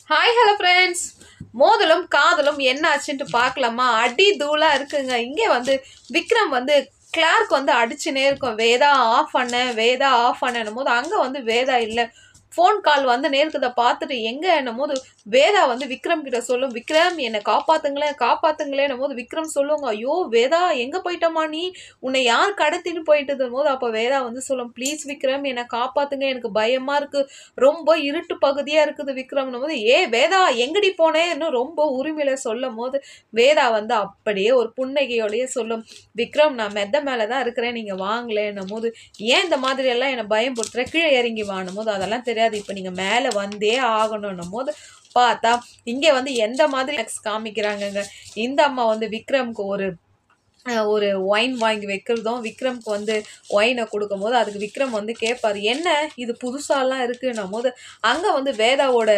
Hi hello friends. மோதலும் காதலும் என்ன ஆச்சுன்ட்டு பார்க்கலாமா? அடி தூளா இருக்குங்க. இங்கே வந்து விக்ரம் வந்து கிளார்க் வந்து அடிச்சுனே இருக்கும். வேதா ஆஃப் பண்ண, வேதா ஆஃப் பண்ணனும் போது அங்கே வந்து வேதா இல்லை. ஃபோன் கால் வந்து நேருக்குதை பார்த்துட்டு எங்கே என்னும் போது வேதா வந்து விக்ரம் கிட்ட சொல்லும், விக்ரம் என்னை காப்பாத்துங்களேன் காப்பாத்துங்களேன்னும் போது விக்ரம் சொல்லுவாங்க, ஐயோ வேதா எங்கே போயிட்டமா நீ, உன்னை யார் கடத்தின்னு போயிட்டதும் போது அப்போ வேதா வந்து சொல்லும், ப்ளீஸ் விக்ரம் என்னை காப்பாத்துங்க, எனக்கு பயமா இருக்கு, ரொம்ப இருட்டு பகுதியா இருக்குது விக்ரம்னும் போது, வேதா எங்கடி போனேன்னு ரொம்ப உரிமையில சொல்லும் போது வேதா வந்து அப்படியே ஒரு புன்னகையோடய சொல்லும், விக்ரம் நான் மெத்த மேலதான் இருக்கிறேன், நீங்க வாங்கலேன்னும் போது, ஏன் இந்த மாதிரி எல்லாம் என்னை பயன்படுத்துற, கீழே இறங்கி வாணும் போது அதெல்லாம் தெரியாது, இப்ப நீங்க மேல வந்தே ஆகணும் போது பார்த்தா இங்க வந்து எந்த மாதிரி காமிக்கிறாங்கங்க. இந்த அம்மா வந்து விக்ரம்க்கு ஒரு ஒயின் வாங்கி வைக்கிறதும், விக்ரம்க்கு வந்து ஒயினை கொடுக்கும் போது அதுக்கு விக்ரம் வந்து கேட்பாரு, என்ன இது புதுசாலாம் இருக்குன்னும் போது அங்க வந்து வேதாவோட